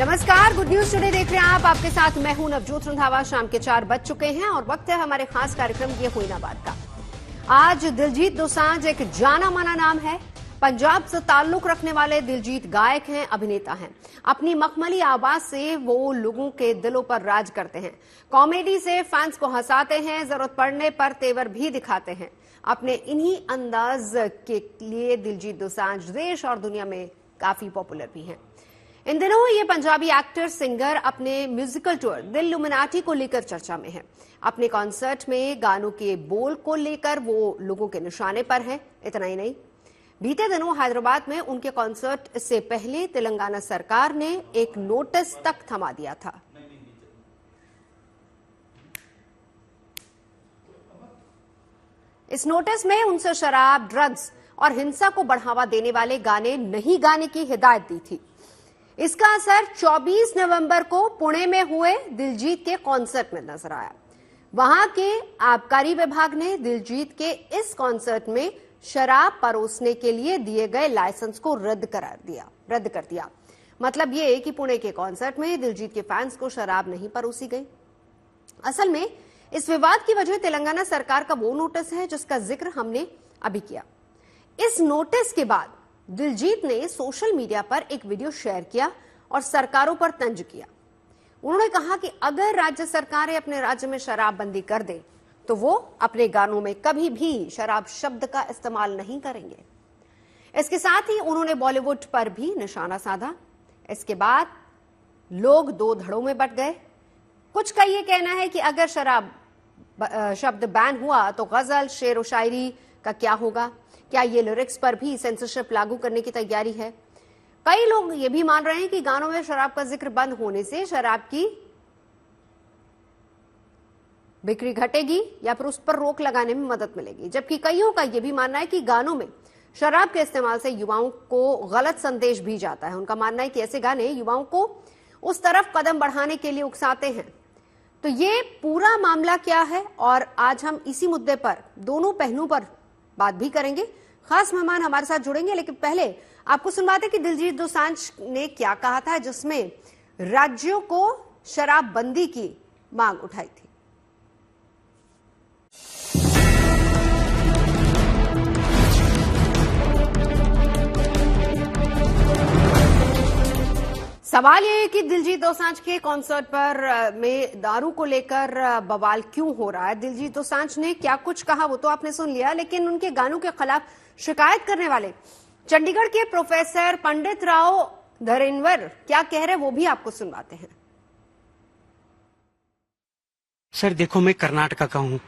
नमस्कार, good news today देख रहे हैं आप। आपके साथ मैं हूं नवजोत रंधावा। शाम के 4 बज चुके हैं और वक्त है हमारे खास कार्यक्रम ये हुई ना बात का। आज दिलजीत दोसांझ एक जाना माना नाम है। पंजाब से ताल्लुक रखने वाले दिलजीत गायक हैं, अभिनेता हैं। अपनी मखमली आवाज से वो लोगों के दिलों पर राज करते हैं। कॉमेडी से फैंस को हंसाते हैं, जरूरत पड़ने पर तेवर भी दिखाते हैं। अपने इन्हीं अंदाज के लिए दिलजीत दोसांझ देश और दुनिया में काफी पॉपुलर भी हैं। इन दिनों ये पंजाबी एक्टर सिंगर अपने म्यूजिकल टूर दिल लुमिनाटी को लेकर चर्चा में है। अपने कॉन्सर्ट में गानों के बोल को लेकर वो लोगों के निशाने पर है। इतना ही नहीं, बीते दिनों हैदराबाद में उनके कॉन्सर्ट से पहले तेलंगाना सरकार ने एक नोटिस तक थमा दिया था। इस नोटिस में उनसे शराब, ड्रग्स और हिंसा को बढ़ावा देने वाले गाने नहीं गाने की हिदायत दी थी। इसका असर 24 नवंबर को पुणे में हुए दिलजीत के कॉन्सर्ट में नजर आया। वहां के आबकारी विभाग ने दिलजीत के इस कॉन्सर्ट में शराब परोसने के लिए दिए गए लाइसेंस को रद्द कर दिया। मतलब ये कि पुणे के कॉन्सर्ट में दिलजीत के फैंस को शराब नहीं परोसी गई। असल में इस विवाद की वजह तेलंगाना सरकार का वो नोटिस है जिसका जिक्र हमने अभी किया। इस नोटिस के बाद दिलजीत ने सोशल मीडिया पर एक वीडियो शेयर किया और सरकारों पर तंज किया। उन्होंने कहा कि अगर राज्य सरकारें अपने राज्य में शराबबंदी कर दें तो वो अपने गानों में कभी भी शराब शब्द का इस्तेमाल नहीं करेंगे। इसके साथ ही उन्होंने बॉलीवुड पर भी निशाना साधा। इसके बाद लोग दो धड़ों में बंट गए। कुछ का ये कहना है कि अगर शराब शब्द बैन हुआ तो गजल, शेर व शायरी का क्या होगा? क्या ये लिरिक्स पर भी सेंसरशिप लागू करने की तैयारी है? कई लोग ये भी मान रहे हैं कि गानों में शराब का जिक्र बंद होने से शराब की बिक्री घटेगी या फिर उस पर रोक लगाने में मदद मिलेगी। जबकि कईयों का यह भी मानना है कि गानों में शराब के इस्तेमाल से युवाओं को गलत संदेश भी जाता है। उनका मानना है कि ऐसे गाने युवाओं को उस तरफ कदम बढ़ाने के लिए उकसाते हैं। तो ये पूरा मामला क्या है, और आज हम इसी मुद्दे पर दोनों पहलुओं पर बात भी करेंगे। खास मेहमान हमारे साथ जुड़ेंगे, लेकिन पहले आपको सुनवाते कि दिलजीत दोसांझ ने क्या कहा था जिसमें राज्यों को शराबबंदी की मांग उठाई थी। सवाल ये है कि दिलजीत दोसांझ के कॉन्सर्ट पर में दारू को लेकर बवाल क्यों हो रहा है। दिलजीत दोसांझ ने क्या कुछ कहा वो तो आपने सुन लिया, लेकिन उनके गानों के खिलाफ शिकायत करने वाले चंडीगढ़ के प्रोफेसर पंडित राव धरेनवर क्या कह रहे वो भी आपको सुनवाते हैं। सर देखो, मैं कर्नाटका का हूँ।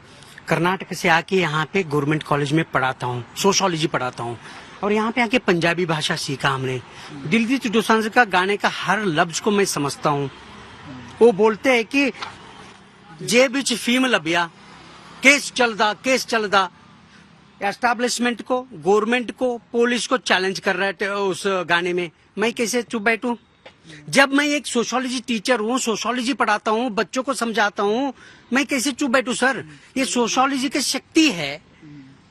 कर्नाटक से आके यहाँ पे गवर्नमेंट कॉलेज में पढ़ाता हूँ, सोशियोलॉजी पढ़ाता हूँ, और यहाँ पे आके पंजाबी भाषा सीखा हमने। दिलजीत दोसांझ का गाने का हर लफ्ज को मैं समझता हूँ। वो बोलते हैं कि जे बिच फीम लबिया केस चलदा एस्टैब्लिशमेंट को, गवर्नमेंट को, पुलिस को चैलेंज कर रहे थे उस गाने में। मैं कैसे चुप बैठूं? जब मैं एक सोशियोलॉजी टीचर हूँ, सोशियोलॉजी पढ़ाता हूँ, बच्चों को समझाता हूँ, मैं कैसे चुप बैठूं? सर, ये सोशियोलॉजी की शक्ति है,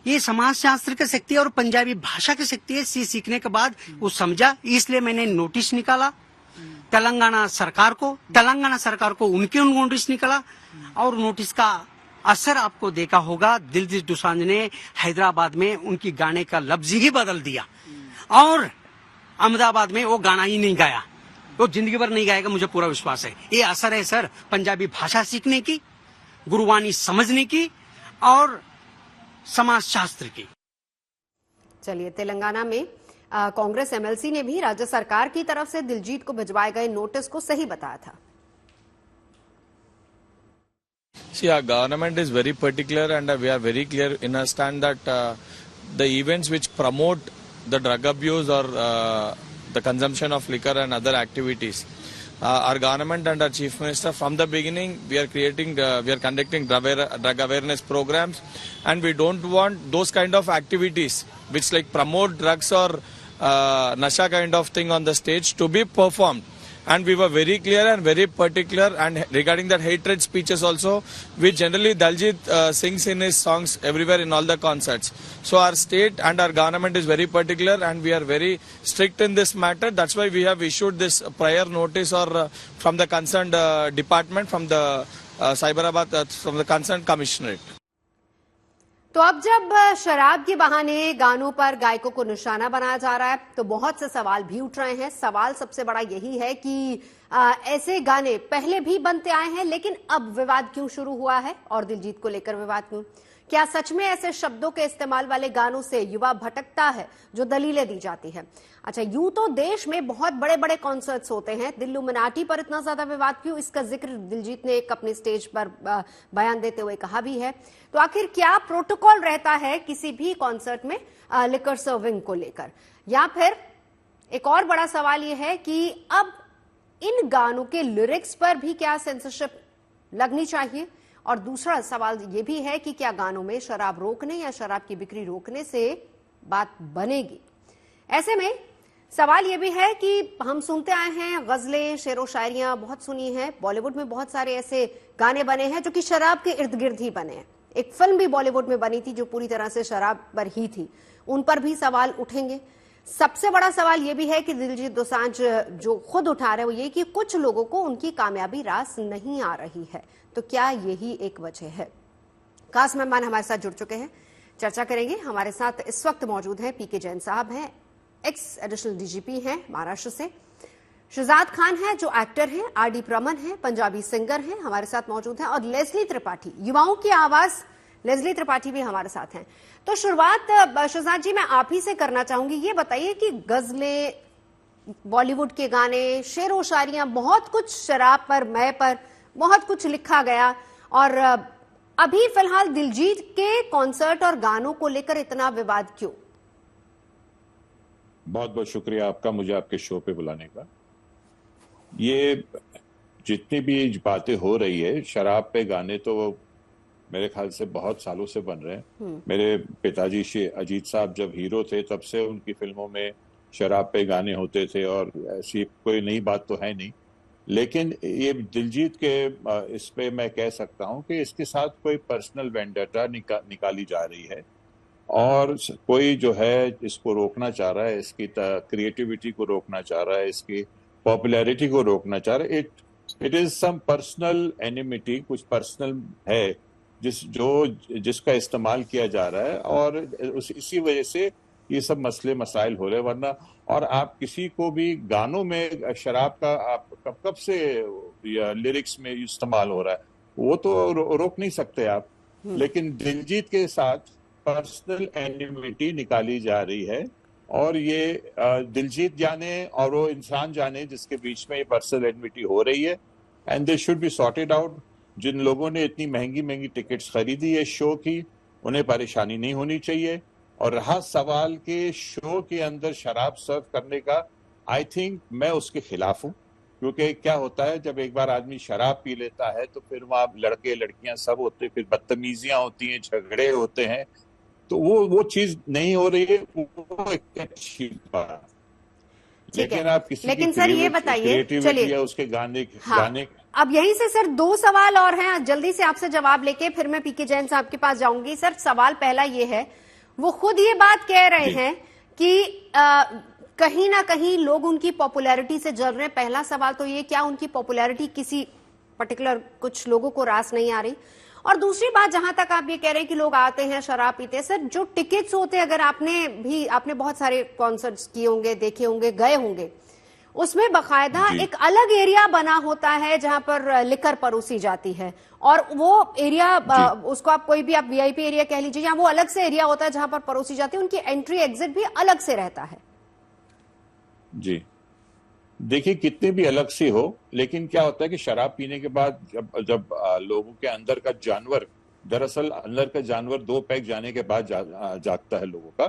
ये समाज शास्त्र की शक्ति है और पंजाबी भाषा की शक्ति है। सीखने के बाद वो समझा, इसलिए मैंने नोटिस निकाला तेलंगाना सरकार को उनके नोटिस निकाला। और नोटिस का असर आपको देखा होगा, दिलजीत दोसांझ ने हैदराबाद में उनकी गाने का लफ्ज ही बदल दिया और अहमदाबाद में वो गाना ही नहीं गाया। वो जिंदगी भर नहीं गाएगा, मुझे पूरा विश्वास है। ये असर है सर पंजाबी भाषा सीखने की, गुरुवाणी समझने की और समाज शास्त्र की। चलिए, तेलंगाना में कांग्रेस एमएलसी ने भी राज्य सरकार की तरफ से दिलजीत को भिजवाए गए नोटिस को सही बताया था। See, our government is very particular and we are very clear in our stand that the events which promote the drug abuse or the consumption of liquor and other activities, our government and our Chief Minister from the beginning we are conducting drug awareness programs, and we don't want those kind of activities which like promote drugs or nasha kind of thing on the stage to be performed. and we were very clear and very particular. And regarding that hatred speeches also, which generally Daljit sings in his songs everywhere in all the concerts. So our state and our government is very particular, and we are very strict in this matter. That's why we have issued this prior notice or from the concerned department, from the Cyberabad, from the concerned commissionerate. तो अब जब शराब के बहाने गानों पर गायकों को निशाना बनाया जा रहा है तो बहुत से सवाल भी उठ रहे हैं। सवाल सबसे बड़ा यही है कि ऐसे गाने पहले भी बनते आए हैं, लेकिन अब विवाद क्यों शुरू हुआ है और दिलजीत को लेकर विवाद क्यों? क्या सच में ऐसे शब्दों के इस्तेमाल वाले गानों से युवा भटकता है जो दलीलें दी जाती है? अच्छा, यूं तो देश में बहुत बड़े बड़े कॉन्सर्ट्स होते हैं, दिल्लुमिनाटी पर इतना ज्यादा विवाद क्यों? इसका जिक्र दिलजीत ने एक अपनी स्टेज पर बयान देते हुए कहा भी है। तो आखिर क्या प्रोटोकॉल रहता है किसी भी कॉन्सर्ट में लिकर सर्विंग को लेकर? या फिर एक और बड़ा सवाल यह है कि अब इन गानों के लिरिक्स पर भी क्या सेंसरशिप लगनी चाहिए? और दूसरा सवाल यह भी है कि क्या गानों में शराब रोकने या शराब की बिक्री रोकने से बात बनेगी? ऐसे में सवाल यह भी है कि हम सुनते आए हैं गजलें, शेरो शायरियां बहुत सुनी हैं, बॉलीवुड में बहुत सारे ऐसे गाने बने हैं जो कि शराब के इर्द गिर्द ही बने हैं। एक फिल्म भी बॉलीवुड में बनी थी जो पूरी तरह से शराब पर ही थी, उन पर भी सवाल उठेंगे। सबसे बड़ा सवाल यह भी है कि दिलजीत दोसांझ जो खुद उठा रहे हैं वो ये कि कुछ लोगों को उनकी कामयाबी रास नहीं आ रही है। तो क्या यही एक वजह है? खास मेहमान हमारे साथ जुड़ चुके हैं, चर्चा करेंगे। हमारे साथ इस वक्त मौजूद हैं पीके जैन साहब हैं, एक्स एडिशनल डीजीपी हैं महाराष्ट्र से। शहजाद खान है जो एक्टर हैं, आरडी प्रमन है पंजाबी सिंगर हैं, हमारे साथ मौजूद हैं। और लेस्ली त्रिपाठी, युवाओं की आवाज लेस्ली त्रिपाठी भी हमारे साथ हैं। तो शुरुआत शहजाद जी मैं आप ही से करना चाहूंगी। ये बताइए कि गजलें, बॉलीवुड के गाने, शेरो शायरियां, बहुत कुछ शराब पर, मय पर बहुत कुछ लिखा गया, और अभी फिलहाल दिलजीत के कॉन्सर्ट और गानों को लेकर इतना विवाद क्यों? बहुत बहुत शुक्रिया आपका मुझे आपके शो पे बुलाने का। ये जितनी भी बातें हो रही है, शराब पे गाने तो मेरे ख्याल से बहुत सालों से बन रहे हैं। मेरे पिताजी श्री अजीत साहब जब हीरो थे तब से उनकी फिल्मों में शराब पे गाने होते थे, और ऐसी कोई नई बात तो है नहीं। लेकिन ये दिलजीत के इस पे मैं कह सकता हूँ कि इसके साथ कोई पर्सनल वेंडेटा निकाली जा रही है, और कोई जो है इसको रोकना चाह रहा है, इसकी क्रिएटिविटी को रोकना चाह रहा है, इसकी पॉपुलैरिटी को रोकना चाह रहा है। It is some personal enmity, कुछ पर्सनल है जिसका इस्तेमाल किया जा रहा है, और इसी वजह से ये सब मसले मसाइल हो रहे हैं। वरना और आप किसी को भी गानों में शराब का आप कब से लिरिक्स में इस्तेमाल हो रहा है वो तो रोक नहीं सकते आप। लेकिन दिलजीत के साथ पर्सनल एनिमिटी निकाली जा रही है, और ये दिलजीत जाने और वो इंसान जाने जिसके बीच में ये पर्सनल एनिमिटी हो रही है, and they should be sorted out. जिन लोगों ने इतनी महंगी महंगी टिकट्स खरीदी है शो की, उन्हें परेशानी नहीं होनी चाहिए। और रहा सवाल के शो के अंदर शराब सर्व करने का, आई थिंक मैं उसके खिलाफ हूँ, क्योंकि क्या होता है जब एक बार आदमी शराब पी लेता है तो फिर वहाँ लड़के लड़कियां सब होते, फिर बदतमीजियां होती हैं, झगड़े होते हैं, तो वो चीज नहीं हो रही है, वो एक अच्छी बात। लेकिन आप किसी लेकिन सर ये बताइए, चलिए उसके गाने अब यहीं से सर दो सवाल और हैं, जल्दी से आपसे जवाब लेके फिर मैं पीके जैन साहब के पास जाऊंगी। सर सवाल पहला ये है, वो खुद ये बात कह रहे हैं कि कहीं ना कहीं लोग उनकी पॉपुलैरिटी से जल रहे हैं। पहला सवाल तो ये, क्या उनकी पॉपुलैरिटी किसी पर्टिकुलर कुछ लोगों को रास नहीं आ रही? और दूसरी बात, जहां तक आप ये कह रहे हैं कि लोग आते हैं शराब पीते हैं, सर जो टिकट्स होते हैं, अगर आपने बहुत सारे कॉन्सर्ट्स किए होंगे, देखे होंगे, गए होंगे, उसमें बकायदा एक अलग एरिया बना होता है जहां पर लिकर परोसी जाती है, और वो एरिया उसको आप कोई भी आप वीआईपी एरिया कह लीजिए, या वो अलग से एरिया होता है जहां पर परोसी जाती है, उनकी एंट्री एग्जिट भी अलग से रहता है। जी देखिए, कितने भी अलग से हो, लेकिन क्या होता है कि शराब पीने के बाद जब लोगों के अंदर का जानवर, दरअसल अंदर का जानवर 2 पैक जाने के बाद जागता है लोगों का,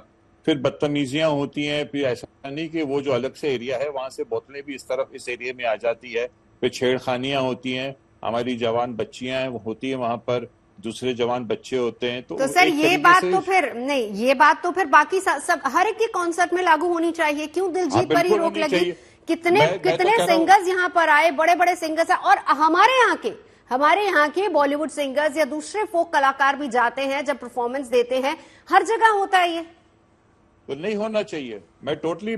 फिर बदतमीजियां होती हैं। फिर ऐसा नहीं कि वो जो अलग से एरिया है वहां से बोतलें भी इस एरिया में आ जाती है, फिर छेड़खानियां होती हैं, हमारी जवान बच्चियां होती है वहां पर, दूसरे जवान बच्चे होते हैं। तो सर ये बात तो फिर नहीं, ये बात तो फिर बाकी सब हर एक के कॉन्सर्ट में लागू होनी चाहिए। क्यों दिलजीत पर ही रोक लगी? कितने कितने सिंगर्स यहाँ पर आए, बड़े बड़े सिंगर्स हैं, और हमारे यहाँ के बॉलीवुड सिंगर्स या दूसरे फोक कलाकार भी जाते हैं जब परफॉर्मेंस देते हैं, हर जगह होता है ये। तो नहीं होना चाहिए, मैं टोटली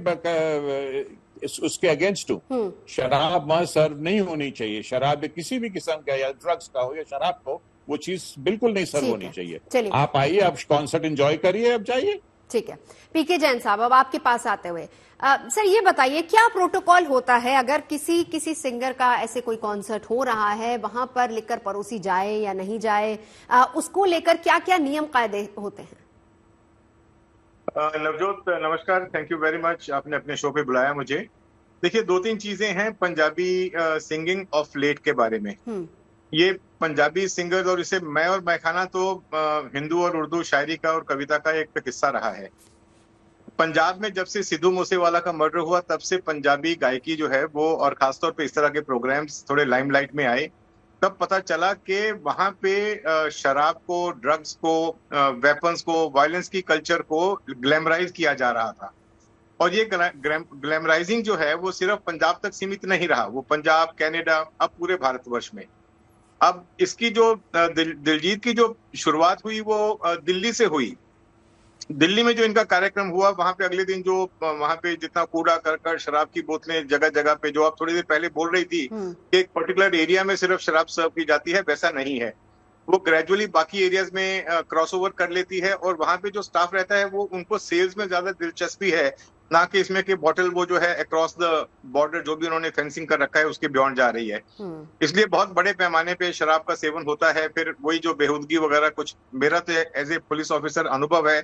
उसके अगेंस्ट हूँ। शराब वहां सर्व नहीं होनी चाहिए, शराब किसी भी किस्म का, या ड्रग्स का हो या शराब को, वो चीज बिल्कुल नहीं सर्व होनी चाहिए। आप आइए, आप कॉन्सर्ट एंजॉय करिए, अब जाइए। ठीक है, पीके जैन साहब, अब आपके पास आते हुए सर ये बताइए, क्या प्रोटोकॉल होता है अगर किसी सिंगर का ऐसे कोई कॉन्सर्ट हो रहा है, वहां पर लिकर परोसी जाए या नहीं जाए, उसको लेकर क्या क्या नियम कायदे होते हैं? नवजोत नमस्कार, थैंक यू वेरी मच, आपने अपने शो पे बुलाया मुझे। देखिए, 2-3 चीजें हैं पंजाबी सिंगिंग ऑफ लेट के बारे में। ये पंजाबी सिंगर्स, और इसे मैं और मैखाना तो हिंदू और उर्दू शायरी का और कविता का एक किस्सा रहा है। पंजाब में जब से सिद्धू मूसेवाला का मर्डर हुआ, तब से पंजाबी गायकी जो है वो, और खासतौर पे इस तरह के प्रोग्राम्स थोड़े लाइमलाइट में आए, तब पता चला कि वहां पे शराब को, ड्रग्स को, वेपन्स को, वायलेंस की कल्चर को ग्लैमराइज किया जा रहा था। और ये ग्लैमराइजिंग जो है वो सिर्फ पंजाब तक सीमित नहीं रहा, वो पंजाब, कनाडा, अब पूरे भारतवर्ष में। अब इसकी जो दिलजीत की जो शुरुआत हुई वो दिल्ली से हुई। दिल्ली में जो इनका कार्यक्रम हुआ, वहां पे अगले दिन जो वहां पे जितना कूड़ा करकट, शराब की बोतलें जगह जगह पे, जो आप थोड़ी देर पहले बोल रही थी कि एक पर्टिकुलर एरिया में सिर्फ शराब सर्व की जाती है, वैसा नहीं है। वो ग्रेजुअली बाकी एरियाज में क्रॉस ओवर कर लेती है, और वहां पे जो स्टाफ रहता है वो, उनको सेल्स में ज्यादा दिलचस्पी है, ना कि इसमें कि बॉटल वो जो है अक्रॉस द बॉर्डर जो भी उन्होंने फेंसिंग कर रखा है उसके बियॉन्ड जा रही है। इसलिए बहुत बड़े पैमाने पे शराब का सेवन होता है। फिर वही जो बेहूदगी वगैरह कुछ, मेरा तो एज ए पुलिस ऑफिसर अनुभव है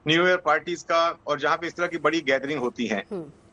न्यू ईयर पार्टीज का, और जहाँ पे इस तरह की बड़ी गैदरिंग होती है,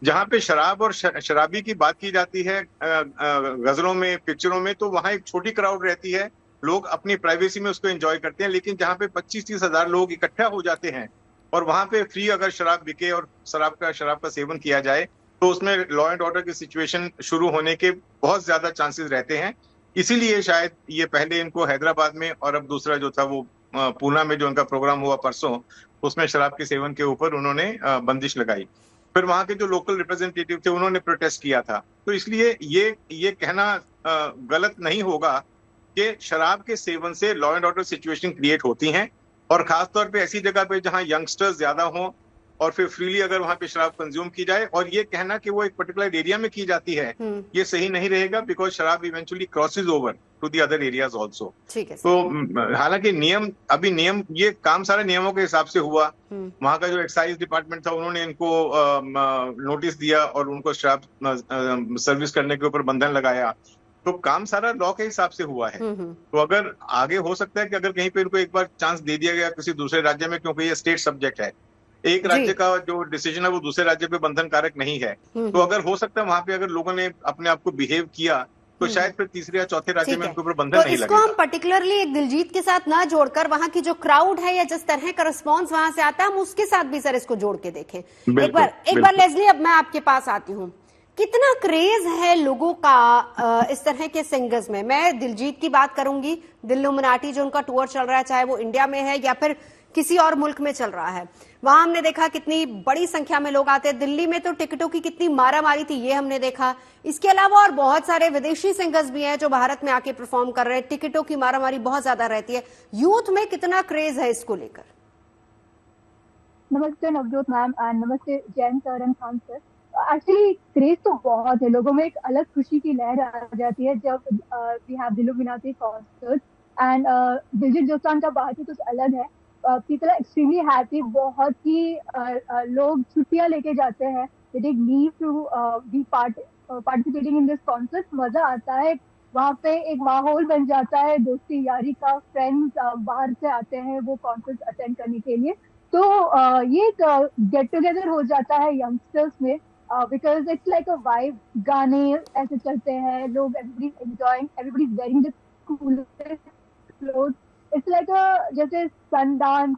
जहाँ पे शराब और शराबी की बात की जाती है गजलों में, पिक्चरों में, तो वहाँ एक छोटी क्राउड रहती है, लोग अपनी प्राइवेसी में उसको एंजॉय करते हैं। लेकिन जहाँ पे 25-30 हजार लोग इकट्ठा हो जाते हैं और वहां पे फ्री अगर शराब बिके और शराब का सेवन किया जाए, तो उसमें लॉ एंड ऑर्डर की सिचुएशन शुरू होने के बहुत ज्यादा चांसेस रहते हैं। इसीलिए शायद ये पहले इनको हैदराबाद में, और अब दूसरा जो था वो पूना में जो उनका प्रोग्राम हुआ परसों, उसमें शराब के सेवन के ऊपर उन्होंने बंदिश लगाई। फिर वहां के जो लोकल रिप्रेजेंटेटिव थे उन्होंने प्रोटेस्ट किया था। तो इसलिए ये कहना गलत नहीं होगा कि शराब के सेवन से law and order situation create होती हैं, और खासतौर पे ऐसी जगह पे जहां यंगस्टर्स ज्यादा हों, और फिर फ्रीली अगर वहां पे शराब कंज्यूम की जाए, और ये कहना कि वो एक पर्टिकुलर एरिया में की जाती है, ये सही नहीं रहेगा, बिकॉज शराब eventually crosses over to the other areas also. तो हालांकि नियम ये काम सारा नियमों के हिसाब से हुआ। वहां का जो एक्साइज डिपार्टमेंट था, उन्होंने इनको नोटिस दिया और उनको शराब सर्विस करने के ऊपर बंधन लगाया। तो काम सारा लॉ के हिसाब से हुआ है। तो अगर आगे हो सकता है कि अगर कहीं पे इनको एक बार चांस दे दिया गया किसी दूसरे राज्य में, क्योंकि ये स्टेट सब्जेक्ट है, एक राज्य का जो डिसीजन है वो दूसरे राज्य पे बंधन कारक नहीं है, तो अगर हो सकता है वहां पे अगर लोगों ने अपने आप को बिहेव किया, तो शायद फिर तीसरे या चौथे राज्य में उनके ऊपर बंधन नहीं लगेगा। इसको हम पर्टिकुलरली एक दिलजीत के साथ ना जोड़कर, वहां की जो क्राउड है या जिस तरह का रिस्पॉन्स वहां से आता है, हम उसके साथ भी सर इसको जोड़ के देखें। एक बार लेस्ली, अब मैं आपके पास आती हूँ, कितना क्रेज है लोगों का इस तरह के सिंगर्स में? मैं दिलजीत की बात करूंगी, दिल्लुमिनाटी जो उनका टूर चल रहा है, चाहे वो इंडिया में है या फिर किसी और मुल्क में चल रहा है, वहां हमने देखा कितनी बड़ी संख्या में लोग आते हैं। दिल्ली में तो टिकटों की कितनी मारामारी थी, ये हमने देखा। इसके अलावा और बहुत सारे विदेशी सिंगर्स भी हैं जो भारत में आके परफॉर्म कर रहे हैं, टिकटों की मारामारी बहुत ज्यादा रहती है। यूथ में कितना क्रेज है इसको लेकर? नमस्ते नवजोत मैम, नमस्ते Jain sir and Khan sir. Actually craze तो बहुत है, लोगों में एक अलग खुशी की लहर आ जाती है जब we have Dilluminati concert, and Diljit Dosanjh का बात ही कुछ अलग है। पीपल आर एक्सट्रीमली हैप्पी, बहुत ही लोग छुट्टियां लेके जाते हैं, they take leave to be participating in this concert. मजा आता है, वहाँ पे एक माहौल बन जाता है दोस्ती यारी का, फ्रेंड्स बाहर से आते हैं वो कॉन्सर्ट अटेंड करने के लिए। तो ये गेट टुगेदर हो जाता है यंगस्टर्स में, because it's like a vibe. गाने ऐसे चलते हैं, लोग everybody enjoying, everybody is wearing the coolest clothes. It's like जैसे सन डांस,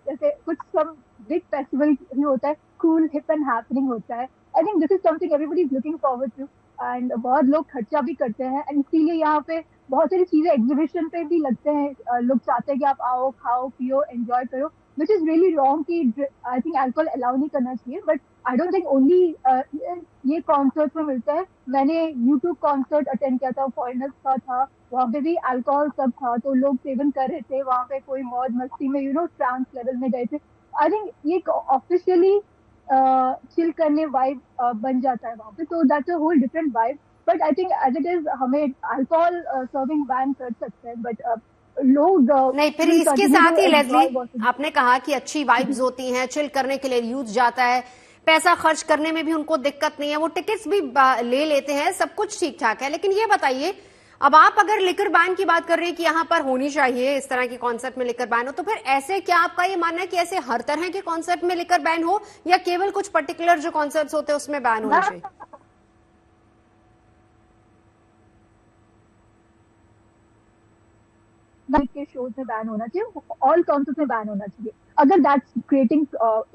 जैसे कुछ सब बिग फेस्टिवल भी होता है, कूल हिप एंड हैपनिंग होता है। I think this is something everybody is looking forward to, and बहुत लोग खर्चा भी करते हैं, एंड इसीलिए यहाँ पे बहुत सारी चीजें एग्जीबिशन पे भी लगते हैं। लोग चाहते हैं कि आप आओ, खाओ, पियो, एंजॉय करो, विच इज रियली रॉन्ग कि आई थिंक अल्कोहल अलाउ नहीं करना चाहिए, but I don't think only ये कॉन्सर्ट में मिलता है. मैंने YouTube कॉन्सर्ट अटेंड किया था, फॉरेनर्स का था, वहाँ पे भी अल्कोहल सब था, तो लोग सेवन कर रहे थे वहाँ पे, कोई मौज मस्ती में ट्रांस लेवल में गए थे. आई थिंक ये ऑफिशियली चिल करने वाइब बन जाता है वहाँ पे, तो that's a whole different vibe. But I think as it is हमें अल्कोहल सर्विंग बैन कर सकते हैं, बट लोग नहीं, फिर इसके साथ ही लेस्ली आपने कहा कि अच्छी वाइब्स होती हैं, चिल करने के लिए यूथ जाता है, पैसा खर्च करने में भी उनको दिक्कत नहीं है, वो टिकट्स भी ले लेते हैं, सब कुछ ठीक ठाक है. लेकिन ये बताइए, अब आप अगर लिकर बैन की बात कर रहे हैं कि यहाँ पर होनी चाहिए, इस तरह के कॉन्सेप्ट में लिकर बैन हो, तो फिर ऐसे क्या आपका ये मानना है कि ऐसे हर तरह के कॉन्सेप्ट में लिकर बैन हो, या केवल कुछ पर्टिकुलर जो कॉन्सेप्ट होते हैं उसमें बैन होना चाहिए? के शोज में बैन होना चाहिए, ऑल कॉन्सर्ट में बैन होना चाहिए, अगर दैट्स क्रिएटिंग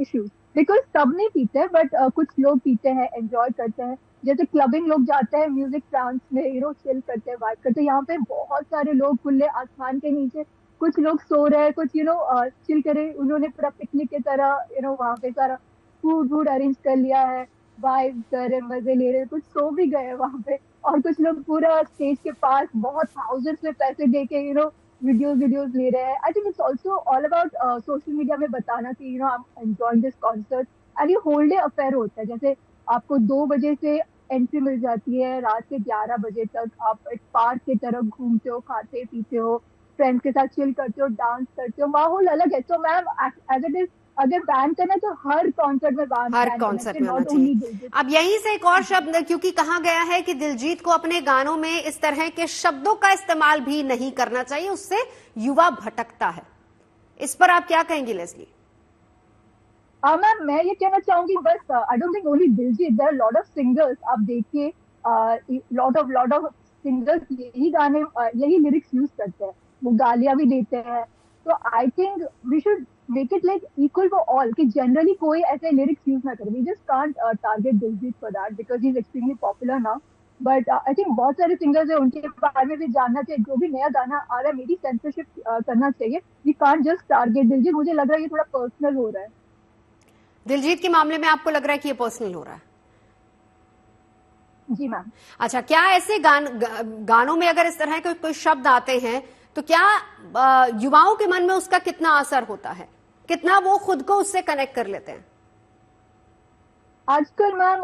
इश्यूज. बिकॉज सब नहीं पीते, बट कुछ लोग पीते हैं, एंजॉय करते हैं, जैसे क्लबिंग लोग जाते हैं, म्यूजिक ट्रांस में चिल करते हैं, वाइब करते हैं. यहाँ पे बहुत सारे लोग खुले आसमान के नीचे, कुछ लोग सो रहे हैं, कुछ चिल करे, उन्होंने पूरा पिकनिक की तरह वहाँ पे सारा फूड अरेंज कर लिया है, वाइब कर रहे, मजे ले रहे, कुछ सो भी गए वहाँ पे, और कुछ लोग पूरा स्टेज के पास बहुत थाउजेंड्स में पैसे दे के वीडियोस ले रहे हैं. आई think it's also all about social media में बताना कि I am enjoying this concert. And ये होल डे अफेयर होता है, जैसे आपको 2 बजे से एंट्री मिल जाती है, रात के 11 बजे तक आप एक पार्क की तरफ घूमते हो, खाते पीते हो, फ्रेंड्स के साथ चिल करते हो, डांस करते हो, माहौल अलग है. तो मैम एज इट इज अगर बैन करना तो हर कॉन्सर्ट में हर कॉन्सर्ट में होना चाहिए. अब यहीं से एक और शब्द, क्योंकि कहा गया है कि दिलजीत को अपने गानों में इस तरह के शब्दों का इस्तेमाल भी नहीं करना चाहिए, उससे युवा भटकता है. इस पर आप क्या कहेंगी लेस्ली? मैम मैं ये कहना चाहूंगी, बस I don't think only Diljit, there are lot of singers, आप देखिए लॉट ऑफ सिंगर्स यही गाने यही लिरिक्स यूज करते हैं, वो गालियां भी देते हैं. तो I think we should make it like equal for all, कि जनरली कोई ऐसे लिरिक्स यूज ना करे. We just can't target Diljit for that because he is extremely popular now. But I think बहुत सारे सिंगर्स हैं, उनके बारे में भी जानना चाहिए. जो भी नया गाना आ रहा है, मेरी सेंसरशिप करना चाहिए. We can't just target Diljit. मुझे लग रहा है ये थोड़ा पर्सनल हो रहा है. दिलजीत के मामले में आपको लग रहा है कि ये पर्सनल हो रहा है? जी मैम. अच्छा, क्या ऐसे गानों में अगर इस तरह के कोई शब्द आते हैं तो क्या युवाओं के मन में उसका कितना असर होता है, कितना वो खुद को उससे कनेक्ट कर लेते हैं? आजकल मैम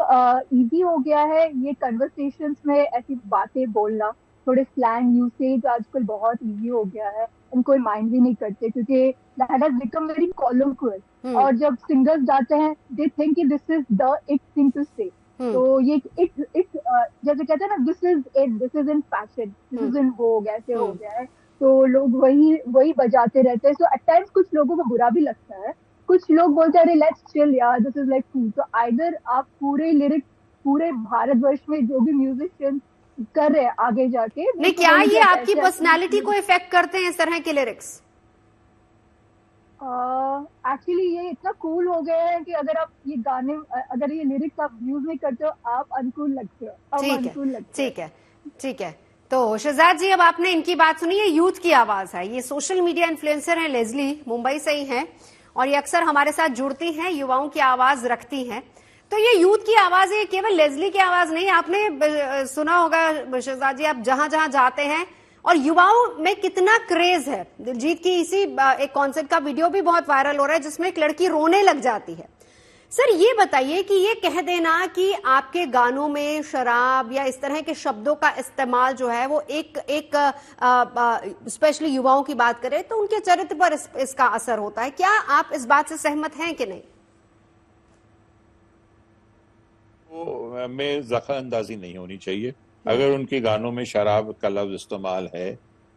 इजी हो गया है ये कन्वर्सेशंस में ऐसी बातें बोलना, थोड़े स्लैंग यूसेज आजकल बहुत इजी हो गया है, उनको माइंड भी नहीं करते, क्योंकि that has become very colloquial. और जब सिंगर्स जाते हैं, दे थिंक कि this is the it thing to say. तो ये इट जैसे कहते हैं ना, this is in fashion, this is in vogue, ऐसे हो गया है. तो लोग वही बजाते रहते हैं. सो एट टाइम्स कुछ लोगों को बुरा भी लगता है, कुछ लोग बोलते हैं अरे लेट्स चिल यार, दिस इज लाइक कूल. तो आइदर आप पूरे लिरिक्स पूरे भारतवर्ष में जो भी म्यूजिशियन कर रहे हैं आगे जाके, नहीं, क्या ये आपकी पर्सनालिटी को इफेक्ट करते हैं इस तरह के लिरिक्स? एक्चुअली ये इतना कूल हो गया है कि अगर आप ये गाने, अगर ये लिरिक्स आप यूज नहीं करते हो, आप अनकूल लगते हो. ठीक है. तो शहजाद जी, अब आपने इनकी बात सुनी, ये यूथ की आवाज है, ये सोशल मीडिया इन्फ्लुएंसर हैं, लेस्ली मुंबई से ही हैं, और ये अक्सर हमारे साथ जुड़ती हैं, युवाओं की आवाज रखती हैं. तो ये यूथ की आवाज है, केवल लेस्ली की आवाज नहीं. आपने सुना होगा शहजाद जी, आप जहां जहां जाते हैं, और युवाओं में कितना क्रेज है. दिलजीत की इसी एक कॉन्सर्ट का वीडियो भी बहुत वायरल हो रहा है, जिसमें एक लड़की रोने लग जाती है. सर ये बताइए कि ये कह देना कि आपके गानों में शराब या इस तरह के शब्दों का इस्तेमाल जो है वो एक स्पेशली युवाओं की बात करें तो उनके चरित्र पर इसका असर होता है, क्या आप इस बात से सहमत हैं कि नहीं? तो में ज़ख्म अंदाजी नहीं होनी चाहिए. अगर उनके गानों में शराब का लफ्ज इस्तेमाल है,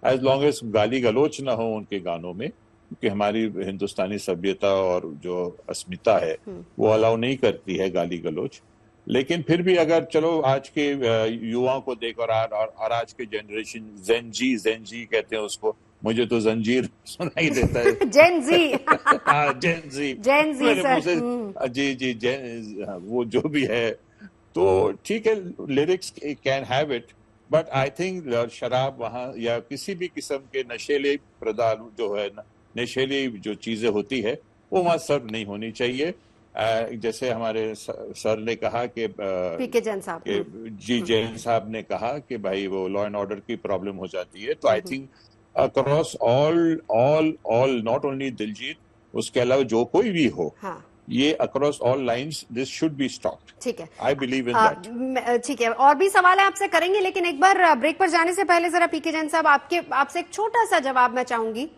एज लॉन्ग एज गाली गलोच ना हो उनके गानों में, क्योंकि हमारी हिंदुस्तानी सभ्यता और जो अस्मिता है वो अलाउ नहीं करती है गाली गलोच. लेकिन फिर भी अगर चलो आज के युवाओं को देख और आज के जनरेशन जेन जी कहते हैं उसको, मुझे तो जंजीर सुनाई देता है. जेन जी. जेन जी सर. जी वो जो भी है, तो ठीक है, lyrics can have it, but I think शराब वहाँ या किसी भी किस्म के नशेले पदार्थ जो है, नशेली जो चीजें होती है, वो वहाँ सर्व नहीं होनी चाहिए. जैसे हमारे सर ने कहा कि पीके जैन साहब जी जैन साहब ने कहा कि भाई वो लॉ एंड ऑर्डर की प्रॉब्लम हो जाती है, तो I think across all not only Diljit, उसके अलावा जो कोई भी हो, हाँ, ये across all lines this should be stopped. ठीक है, आई बिलीव इन दैट। ठीक है, और भी सवाल है आपसे करेंगे, लेकिन एक बार ब्रेक पर जाने से पहले जरा पीके जैन साहब आपसे एक छोटा सा जवाब मैं चाहूंगी।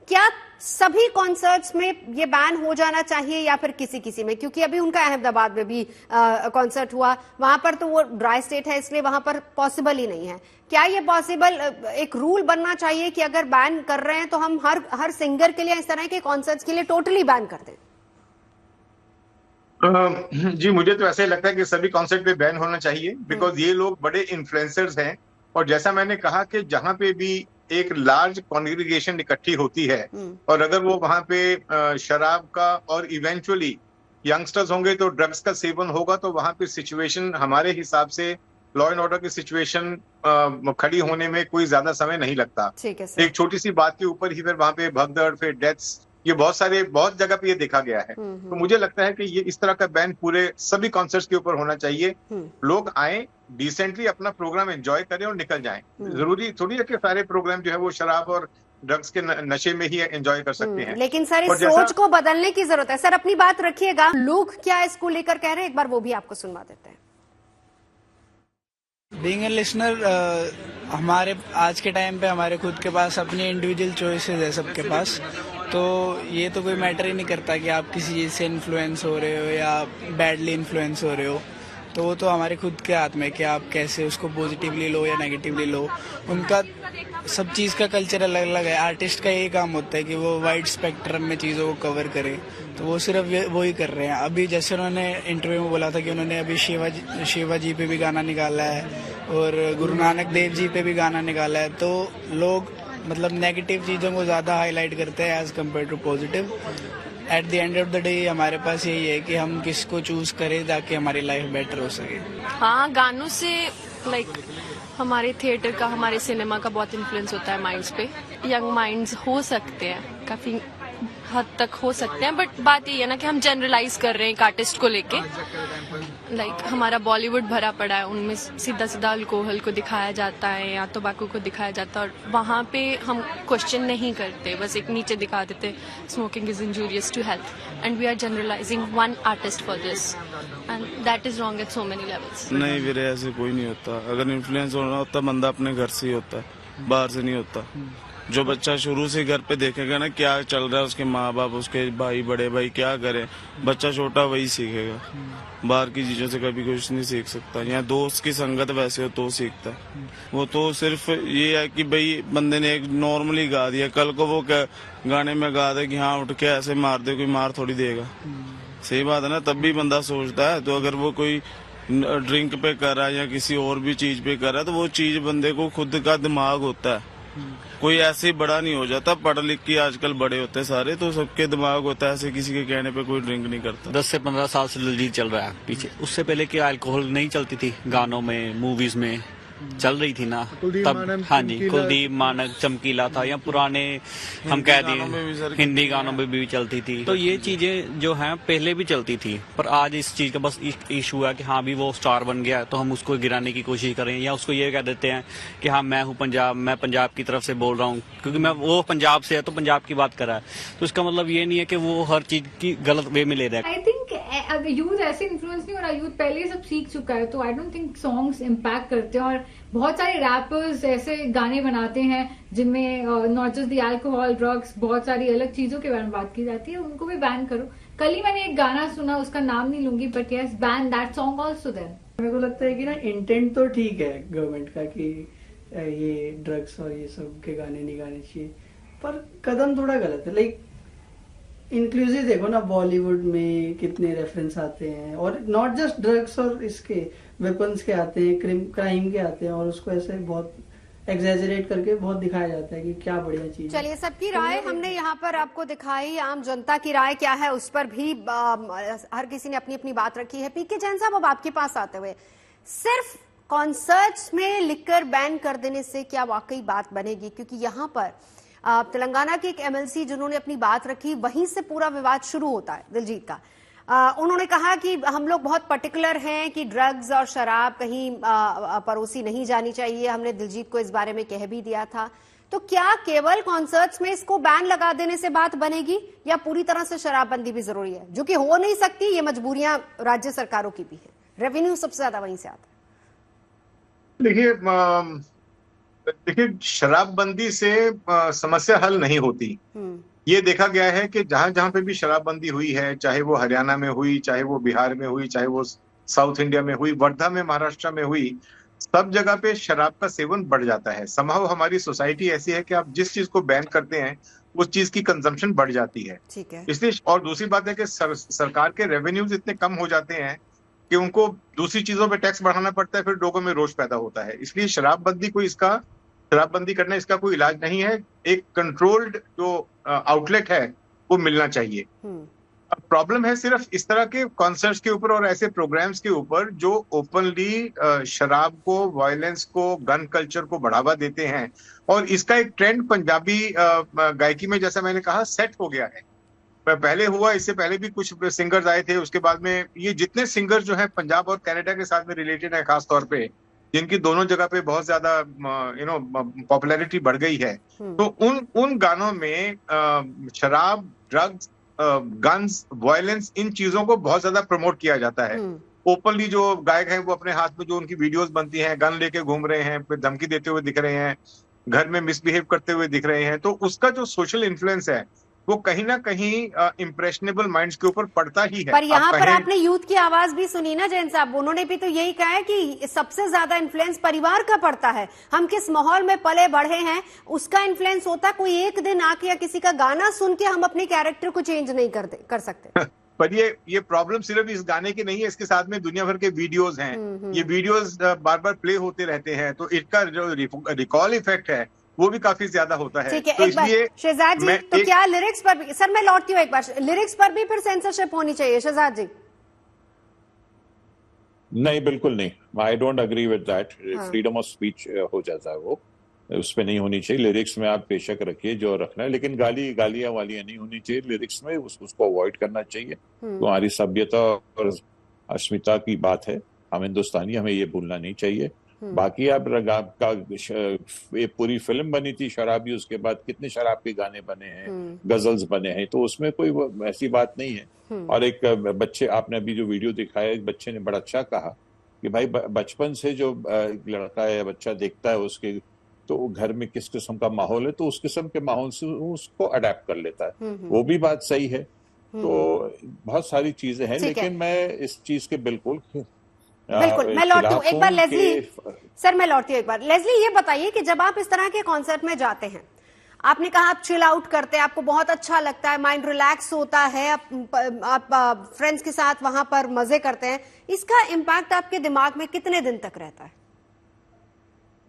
क्या सभी कॉन्सर्ट्स में ये बैन हो जाना चाहिए या फिर किसी किसी में? क्योंकि अभी उनका अहमदाबाद में भी कॉन्सर्ट हुआ, वहां पर तो वो ड्राई स्टेट है, इसलिए वहां पर पॉसिबल ही नहीं है। क्या ये पॉसिबल एक रूल बनना चाहिए कि अगर बैन कर रहे हैं तो हम हर सिंगर के लिए, इस तरह के कॉन्सर्ट्स के लिए टोटली बैन कर दें? जी, मुझे तो ऐसे लगता है कि सभी कॉन्सर्ट पे बैन होना चाहिए, बिकॉज ये लोग बड़े इन्फ्लुएंसर्स हैं, और जैसा मैंने कहा कि जहां पे भी एक लार्ज कॉन्ग्रीगेशन इकट्ठी होती है और अगर वो वहां पे शराब का और इवेंचुअली यंगस्टर्स होंगे तो ड्रग्स का सेवन होगा, तो वहां पे सिचुएशन हमारे हिसाब से लॉ एंड ऑर्डर की सिचुएशन खड़ी होने में कोई ज्यादा समय नहीं लगता। ठीक है सर। एक छोटी सी बात के ऊपर ही फिर वहां पे भगदड़, फिर डेथ्स, ये बहुत जगह पे ये देखा गया है। तो मुझे लगता है कि ये इस तरह का बैन पूरे सभी कॉन्सर्ट्स के ऊपर होना चाहिए। लोग आए, डिसेंटली अपना प्रोग्राम एंजॉय करें और निकल जाएं। जरूरी थोड़ी है कि सारे प्रोग्राम जो है वो शराब और ड्रग्स के नशे में ही एंजॉय कर सकते हैं। लेकिन सर इस सोच को बदलने की जरूरत है। सर अपनी बात रखिएगा, लोग क्या इसको लेकर कह रहे हैं, एक बार वो भी आपको सुनवा देते हैं। बीइंग ए लिसनर, हमारे आज के टाइम पे हमारे खुद के पास अपनी इंडिविजुअल चॉइसेस है सबके पास, तो ये तो कोई मैटर ही नहीं करता कि आप किसी चीज़ से इन्फ्लुएंस हो रहे हो या बैडली इन्फ्लुएंस हो रहे हो। तो वो तो हमारे खुद के हाथ में कि आप कैसे उसको पॉजिटिवली लो या नेगेटिवली लो। उनका सब चीज़ का कल्चर अलग अलग है। आर्टिस्ट का यही काम होता है कि वो वाइड स्पेक्ट्रम में चीज़ों को कवर करे, तो वो सिर्फ वो ही कर रहे हैं। अभी जैसे उन्होंने इंटरव्यू में बोला था कि उन्होंने अभी शिवा जी पे भी गाना निकाला है और गुरु नानक देव जी पे भी गाना निकाला है, तो लोग मतलब नेगेटिव चीज़ों को ज़्यादा हाईलाइट करते हैं as compare to positive. At the end of the day हमारे पास यही है कि हम किसको चूज करें ताकि हमारी लाइफ बेटर हो सके। हाँ, गानों से हमारे थिएटर का, हमारे सिनेमा का बहुत इन्फ्लुएंस होता है माइंड्स पे। यंग माइंड्स हो सकते हैं, काफी हद तक हो सकते हैं, बट बात ये है ना कि हम जनरलाइज कर रहे हैं एक आर्टिस्ट को लेके। हमारा बॉलीवुड भरा पड़ा है, उनमें सीधा सीधा अल्कोहल को दिखाया जाता है या तंबाकू को दिखाया जाता है, और वहाँ पे हम क्वेश्चन नहीं करते, बस एक नीचे दिखा देते smoking is injurious to health and we are generalizing one artist for this and that is wrong at so many levels. नहीं वीरे, ऐसे कोई नहीं होता। अगर इन्फ्लुएंस होना होता बंदा अपने घर से ही होता, बाहर से नहीं होता। जो बच्चा शुरू से घर पे देखेगा ना क्या चल रहा है, उसके माँ बाप, उसके भाई, बड़े भाई क्या करें, बच्चा छोटा वही सीखेगा। बाहर की चीजों से कभी कुछ नहीं सीख सकता। यहाँ दोस्त की संगत वैसे हो तो सीखता है। वो तो सिर्फ ये है कि भाई बंदे ने एक नॉर्मली गा दिया, कल को वो गाने में गा दे कि हाँ उठ के ऐसे मार दे, कोई मार थोड़ी देगा। सही बात है ना, तब भी बंदा सोचता है। तो अगर वो कोई ड्रिंक पे कर रहा है या किसी और भी चीज पे कर रहा है, तो वो चीज बंदे को खुद का दिमाग होता है, कोई ऐसे बड़ा नहीं हो जाता। पढ़ लिख के आजकल बड़े होते हैं सारे, तो सबके दिमाग होता है, ऐसे किसी के कहने पे कोई ड्रिंक नहीं करता। 10 से 15 साल से दिलजीत चल रहा है पीछे। उससे पहले क्या अल्कोहल नहीं चलती थी गानों में, मूवीज में चल रही थी ना तब। हाँ जी, कुलदीप मानक, चमकीला था, या पुराने हम कह दिए हिंदी गानों में भी चलती थी। तो ये चीजें जो हैं पहले भी चलती थी, पर आज इस चीज का बस इशू है कि हाँ भी वो स्टार बन गया तो हम उसको गिराने की कोशिश करें, या उसको ये कह देते हैं कि हाँ मैं हूँ पंजाब, मैं पंजाब की तरफ से बोल रहा हूँ, क्योंकि मैं वो पंजाब से है तो पंजाब की बात कर रहा है। तो इसका मतलब ये नहीं है कि वो हर चीज की गलत वे में ले रहा है। आई थिंक यूथ ऐसे इन्फ्लुएंस नहीं हो रहा, यूथ पहले सब सीख चुका है, तो आई डोंट थिंक सॉन्ग्स इम्पैक्ट करते हैं। और बहुत सारे रैपर्स ऐसे गाने बनाते हैं जिनमें not just the alcohol, drugs, बहुत सारी अलग चीजों के बारे में बात की जाती है, उनको भी बैन करो। कल ही मैंने एक गाना सुना, उसका नाम नहीं लूंगी, but yes ban that song also then. मेरे को लगता है कि ना इंटेंट तो ठीक है गवर्नमेंट का कि ये ड्रग्स और ये सब के गाने नहीं गाने चाहिए, पर कदम थोड़ा गलत है। लाइक इंक्लूसिव देखो ना, बॉलीवुड में कितने रेफरेंस आते हैं, और नॉट जस्ट ड्रग्स और इसके वेपन्स के आते हैं, क्राइम के आते हैं, और उसको ऐसे बहुत एग्जैजरेट करके बहुत दिखाया जाता है कि क्या बढ़िया चीज। चलिए, सबकी राय हमने यहाँ पर आपको दिखाई, आम जनता की राय क्या है उस पर भी हर किसी ने अपनी अपनी बात रखी है। पीके जैन साहब, अब आपके पास आते हुए, सिर्फ कॉन्सर्ट्स में लिकर बैन कर देने से क्या वाकई बात बनेगी? क्योंकि यहाँ पर तेलंगाना के एक एमएलसी जिन्होंने अपनी बात रखी, वहीं से पूरा विवाद शुरू होता है दिलजीत का। उन्होंने कहा कि हम लोग बहुत पर्टिकुलर हैं कि ड्रग्स और शराब कहीं परोसी नहीं जानी चाहिए। हमने दिलजीत को इस बारे में कह भी दिया था। तो क्या केवल कॉन्सर्ट्स में इसको बैन लगा देने से बात बनेगी या पूरी तरह से शराबबंदी भी जरूरी है, जो कि हो नहीं सकती? ये मजबूरियां राज्य सरकारों की भी है, रेवेन्यू सबसे ज्यादा वहीं से आता है। देखिए शराबबंदी से समस्या हल नहीं होती। ये देखा गया है कि जहां जहां पे भी शराबबंदी हुई है, चाहे वो हरियाणा में हुई, चाहे वो बिहार में हुई, चाहे वो साउथ इंडिया में हुई, वर्धा में, महाराष्ट्र में हुई, सब जगह पे शराब का सेवन बढ़ जाता है। समहाउ हमारी सोसाइटी ऐसी है कि आप जिस चीज को बैन करते हैं उस चीज की कंजम्पशन बढ़ जाती है। ठीक है। इसलिए और दूसरी बात है कि सरकार के रेवेन्यूज इतने कम हो जाते हैं कि उनको दूसरी चीजों पे टैक्स बढ़ाना पड़ता है, फिर लोगों में रोष पैदा होता है। इसलिए शराबबंदी करना इसका कोई इलाज नहीं है। एक कंट्रोल्ड जो आउटलेट है वो मिलना चाहिए। अब प्रॉब्लम है सिर्फ इस तरह के कॉन्सर्ट्स के ऊपर और ऐसे प्रोग्राम्स के ऊपर जो ओपनली शराब को, वायलेंस को, गन कल्चर को बढ़ावा देते हैं। और इसका एक ट्रेंड पंजाबी गायकी में, जैसा मैंने कहा, सेट हो गया है। पहले हुआ, इससे पहले भी कुछ सिंगर्स आए थे। उसके बाद में ये जितने सिंगर्स जो है पंजाब और कनाडा के साथ में रिलेटेड है, खास तौर पे जिनकी दोनों जगह पे बहुत ज्यादा पॉपुलैरिटी बढ़ गई है, तो उन गानों में शराब, ड्रग्स, गन्स, वायलेंस, इन चीजों को बहुत ज्यादा प्रमोट किया जाता है। ओपनली जो गायक हैं वो अपने हाथ में जो उनकी वीडियोस बनती हैं, गन लेके घूम रहे हैं, फिर धमकी देते हुए दिख रहे हैं, घर में मिसबिहेव करते हुए दिख रहे हैं। तो उसका जो सोशल इन्फ्लुएंस है वो कहीं ना कहीं इम्प्रेशनेबल माइंड्स के ऊपर पड़ता ही है। पर यहाँ पर आपने यूथ की आवाज भी सुनी ना जैन साहब, उन्होंने भी तो यही कहा है कि सबसे ज्यादा इन्फ्लुएंस परिवार का पड़ता है। हम किस माहौल में पले बढ़े हैं उसका इन्फ्लुएंस होता। कोई एक दिन आके या किसी का गाना सुन के हम अपने कैरेक्टर को चेंज नहीं कर सकते। पर ये प्रॉब्लम सिर्फ इस गाने की नहीं है, इसके साथ में दुनिया भर के वीडियोस हैं। ये वीडियोस बार बार प्ले होते रहते हैं, तो इसका जो रिकॉल इफेक्ट है वो भी काफी ज्यादा होता है। ठीक है, तो एक बार शहजाद जी, तो क्या लिरिक्स पर भी, सर मैं लौटती हूँ एक बार, लिरिक्स पर भी फिर सेंसरशिप होनी चाहिए शहजाद जी? नहीं, बिल्कुल नहीं। I don't agree with that. Freedom of speech हो जाता है, वो उस पर नहीं होनी चाहिए। लिरिक्स में आप बेशक रखिए जो रखना है, लेकिन गालियां वालियां नहीं होनी चाहिए लिरिक्स में। उसको अवॉइड करना चाहिए। हमारी सभ्यता और अस्मिता की बात है, हम हिंदुस्तानी, हमें ये भूलना नहीं चाहिए। बाकी आप पूरी फिल्म बनी थी शराबी, उसके बाद कितने शराब के गाने बने हैं, गजल्स बने हैं, तो उसमें कोई ऐसी बात नहीं है। और एक बच्चे, आपने अभी जो वीडियो दिखाया, एक बच्चे ने बड़ा अच्छा कहा कि भाई बचपन से जो लड़का या बच्चा देखता है उसके, तो घर में किस किस्म का माहौल है, तो उस किस्म के माहौल से उसको अडेप्ट कर लेता है। वो भी बात सही है। तो बहुत सारी चीजें हैं, लेकिन मैं इस चीज के बिल्कुल मैं लौटती हूँ एक बार लेस्ली सर, मैं लौटती हूँ एक बार। लेस्ली, ये बताइए कि जब आप इस तरह के कॉन्सर्ट में जाते हैं, आपने कहा आप चिल आउट करते हैं, आपको बहुत अच्छा लगता है, माइंड रिलैक्स होता है, आप फ्रेंड्स के साथ वहां पर मजे करते हैं, इसका इम्पैक्ट आपके दिमाग में कितने दिन तक रहता है?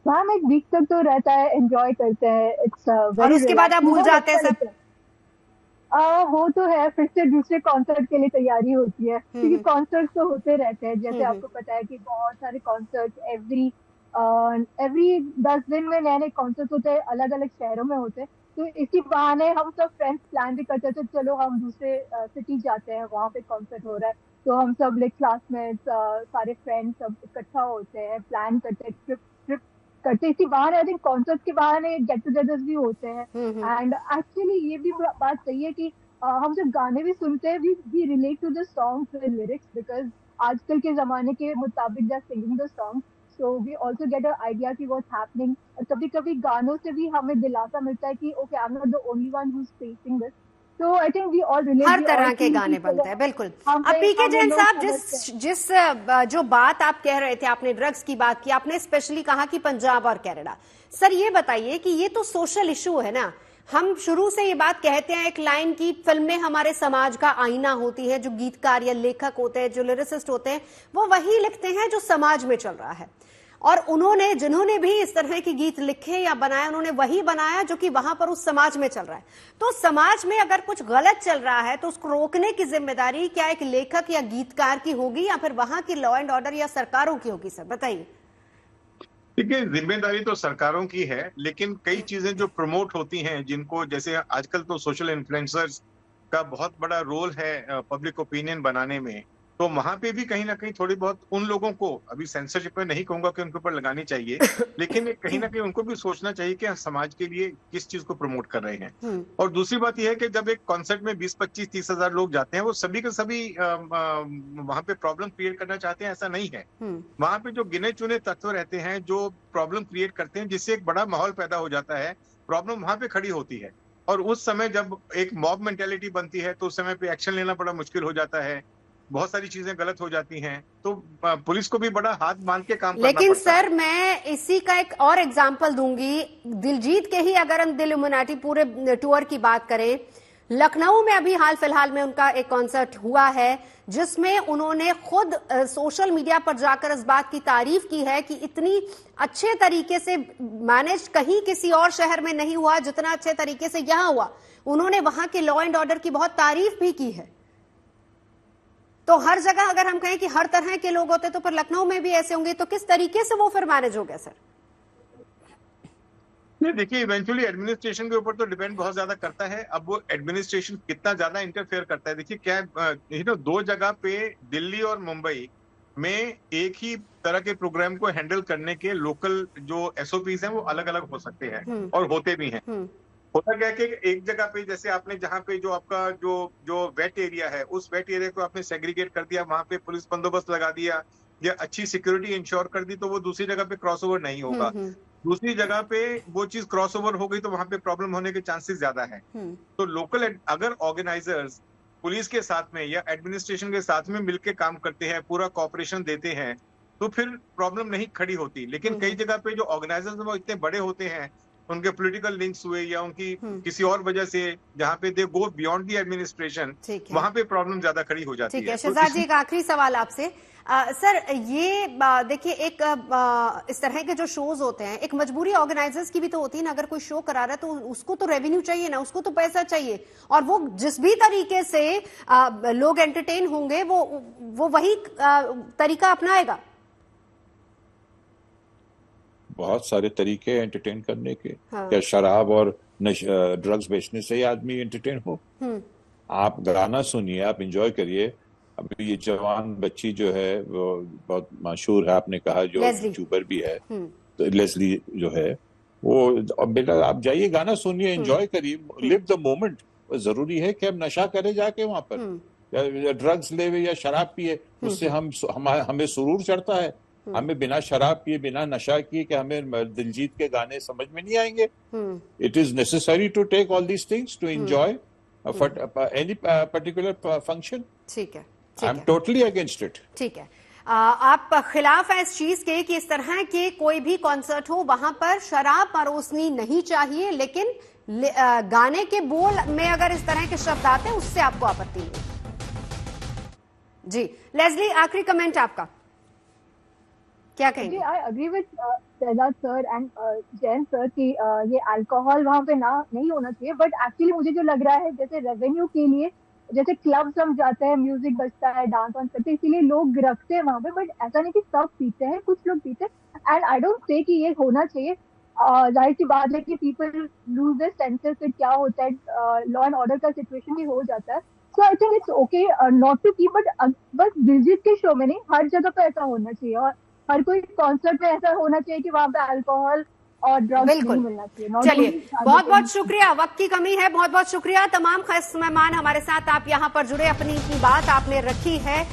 मैम एक वीक तक तो रहता है, एंजॉय करते हैं। और उसके बाद आप भूल जाते हैं सब? वो तो है, फिर से दूसरे कॉन्सर्ट के लिए तैयारी होती है, क्योंकि कॉन्सर्ट तो होते रहते हैं। जैसे आपको पता है कि बहुत सारे कॉन्सर्ट एवरी 10 दिन में नए नए कॉन्सर्ट होते हैं, अलग अलग शहरों में होते हैं। तो इसी बहाने हम सब फ्रेंड्स प्लान भी करते थे, चलो हम दूसरे सिटी जाते हैं, वहाँ पे कॉन्सर्ट हो रहा है, तो हम सब लाइक क्लासमेट्स, सारे फ्रेंड्स सब इकट्ठा होते हैं, प्लान करते हैं, ट्रिप करते। इसी बहाने आई थिंक कॉन्सर्ट के बहाने गेट टुगेदर्स भी होते हैं। एंड एक्चुअली ये भी बात सही है कि हम जब गाने भी सुनते हैं, we relate to the songs with lyrics, because आजकल के जमाने के मुताबिक they are singing the song, so we also get a idea कि व्हाट्स हैपनिंग। और कभी कभी गानों से भी हमें दिलासा मिलता है कि okay, I am not the only one who is facing this. तो I think we all relate. हर तरह के गाने बनते हैं, बिल्कुल। अब पीके जैन साहब, जिस जो बात आप कह रहे थे, आपने ड्रग्स की बात की, आपने स्पेशली कहा कि पंजाब और कनाडा। सर ये बताइए कि ये तो सोशल इशू है ना, हम शुरू से ये बात कहते हैं एक लाइन की, फिल्में हमारे समाज का आईना होती है, जो गीतकार या लेखक होते हैं, जो लिरिसिस्ट होते हैं, वो वही लिखते हैं जो समाज में चल रहा है। और जिन्होंने भी इस तरह के गीत लिखे या बनाए, उन्होंने वही बनाया जो कि वहां पर उस समाज में चल रहा है। तो समाज में अगर कुछ गलत चल रहा है तो उसको रोकने की जिम्मेदारी क्या एक लेखक या गीतकार की होगी या फिर वहां की लॉ एंड ऑर्डर या सरकारों की होगी? सर बताइए। देखिए, जिम्मेदारी तो सरकारों की है, लेकिन कई चीजें जो प्रमोट होती हैं, जिनको जैसे आजकल तो सोशल इन्फ्लुएंसर्स का बहुत बड़ा रोल है पब्लिक ओपिनियन बनाने में, तो वहां पे भी कहीं ना कहीं थोड़ी बहुत उन लोगों को, अभी सेंसरशिप में नहीं कहूंगा कि उनके ऊपर लगानी चाहिए, लेकिन कहीं ना कहीं उनको भी सोचना चाहिए कि समाज के लिए किस चीज को प्रमोट कर रहे हैं। और दूसरी बात यह है कि जब एक कॉन्सर्ट में 20, 25, 30 हजार लोग जाते हैं, वो सभी के सभी वहां पे प्रॉब्लम क्रिएट करना चाहते हैं, ऐसा नहीं है। वहां पे जो गिने चुने तत्व रहते हैं जो प्रॉब्लम क्रिएट करते हैं, जिससे एक बड़ा माहौल पैदा हो जाता है, प्रॉब्लम वहां पे खड़ी होती है। और उस समय जब एक मॉब मेंटेलिटी बनती है तो उस समय पे एक्शन लेना बड़ा मुश्किल हो जाता है, बहुत सारी चीजें गलत हो जाती हैं, तो पुलिस को भी बड़ा हाथ बांध के काम करना पड़ता है। लेकिन सर, मैं इसी का एक और एग्जांपल दूंगी। दिलजीत के ही अगर हम दिल-इल्यूमिनाटी पूरे टूर की बात करें, लखनऊ में अभी हाल फिलहाल में उनका एक कॉन्सर्ट हुआ है जिसमें उन्होंने खुद सोशल मीडिया पर जाकर इस बात की तारीफ की है कि इतनी अच्छे तरीके से मैनेज कहीं किसी और शहर में नहीं हुआ जितना अच्छे तरीके से यहां हुआ। उन्होंने वहां के लॉ एंड ऑर्डर की बहुत तारीफ भी की है। तो हर जगह अगर हम कहें कि हर तरह के लोग होते तो फिर लखनऊ में भी ऐसे होंगे, तो किस तरीके से वो फिर मैनेज हो गया सर? नहीं, देखिए, इवेंचुअली एडमिनिस्ट्रेशन के ऊपर तो डिपेंड बहुत ज्यादा करता है। अब वो एडमिनिस्ट्रेशन कितना ज्यादा इंटरफेयर करता है। देखिए क्या दो जगह पे दिल्ली और मुंबई में एक ही तरह के प्रोग्राम को हैंडल करने के लोकल जो एसओपीज हैं वो अलग अलग हो सकते हैं और होते भी हैं। होता क्या है कि एक जगह पे जैसे आपने जहाँ पे जो आपका जो वेट एरिया है, उस वेट एरिया को आपने सेग्रीगेट कर दिया, वहां पे पुलिस बंदोबस्त लगा दिया या अच्छी सिक्योरिटी इंश्योर कर दी, तो वो दूसरी जगह पे क्रॉस ओवर नहीं होगा। दूसरी जगह पे वो चीज क्रॉस ओवर हो गई तो वहां पे प्रॉब्लम होने के चांसेस ज्यादा है। तो लोकल अगर ऑर्गेनाइजर्स पुलिस के साथ में या एडमिनिस्ट्रेशन के साथ में मिलकर काम करते हैं, पूरा कॉपरेशन देते हैं, तो फिर प्रॉब्लम नहीं खड़ी होती। लेकिन कई जगह पे जो ऑर्गेनाइजर्स वो इतने बड़े होते हैं, उनके पॉलिटिकल लिंक्स हुए या उनकी किसी और वजह से जहाँ पे दे गो बियॉन्ड दी एडमिनिस्ट्रेशन, वहां पे प्रॉब्लम ज्यादा खड़ी हो जाती है। ठीक है शहजाद जी, एक आखिरी सवाल आपसे। सर, ये देखिए, एक इस तरह के जो शोज होते हैं, एक मजबूरी ऑर्गेनाइजर्स की भी तो होती है ना। अगर कोई शो करा रहा है तो उसको तो रेवेन्यू चाहिए ना, उसको तो पैसा चाहिए, और वो जिस भी तरीके से लोग एंटरटेन होंगे वो वही तरीका अपनाएगा। बहुत सारे तरीके एंटरटेन करने के। क्या शराब और ड्रग्स बेचने से ही आदमी एंटरटेन हो? आप गाना सुनिए, आप एंजॉय करिए। अभी ये जवान बच्ची जो है वो बहुत मशहूर है, आपने कहा, जो यूट्यूबर भी है, तो लेस्ली जो है वो, बेटा आप जाइए, गाना सुनिए, एंजॉय करिए, लिव द मोमेंट। जरूरी है कि हम नशा करें जाके वहां पर, या ड्रग्स ले या शराब पिए, उससे हमें सुरूर चढ़ता है? हमें बिना शराब पिए, बिना नशा किए कि हमें दिलजीत के गाने समझ में नहीं आएंगे? It is necessary to take all these things to enjoy any particular function. ठीक है, I am totally against it. ठीक है, आप खिलाफ हैं इस चीज के कि इस तरह के कोई भी कॉन्सर्ट हो वहां पर शराब परोसनी नहीं चाहिए, लेकिन गाने के बोल में अगर इस तरह के शब्द आते हैं उससे आपको आपत्ति नहीं। जी लेस्ली, आखिरी कमेंट आपका क्या कहेंगे? I agree with Shehzad sir and Jain sir कि ये अल्कोहल वहाँ पे नहीं होना चाहिए, बट एक्चुअली मुझे जो लग रहा है, जैसे रेवेन्यू के लिए जैसे क्लब्स हम जाते हैं, म्यूजिक बजता है, डांस वांस करते हैं, इसीलिए लोग रखते हैं वहाँ पे, बट ऐसा नहीं कि सब पीते हैं, कुछ लोग पीते हैं। एंड आई डोंट से कि ये होना चाहिए। जाहिर सी बात है कि पीपल लूज देयर सेंसेस, फिर क्या होता है, लॉ एंड ऑर्डर का सिचुएशन भी हो जाता है। So I think it's okay not to keep, but बस दिलजीत के शो में नहीं, हर जगह पे ऐसा होना चाहिए, और हर कोई कॉन्सर्ट में ऐसा होना चाहिए कि वहाँ पे अल्कोहल और ड्रग्स नहीं मिलना चाहिए। चलिए, बहुत बहुत शुक्रिया, वक्त की कमी है, बहुत बहुत शुक्रिया तमाम खास मेहमान हमारे साथ, आप यहाँ पर जुड़े, अपनी बात आपने रखी है।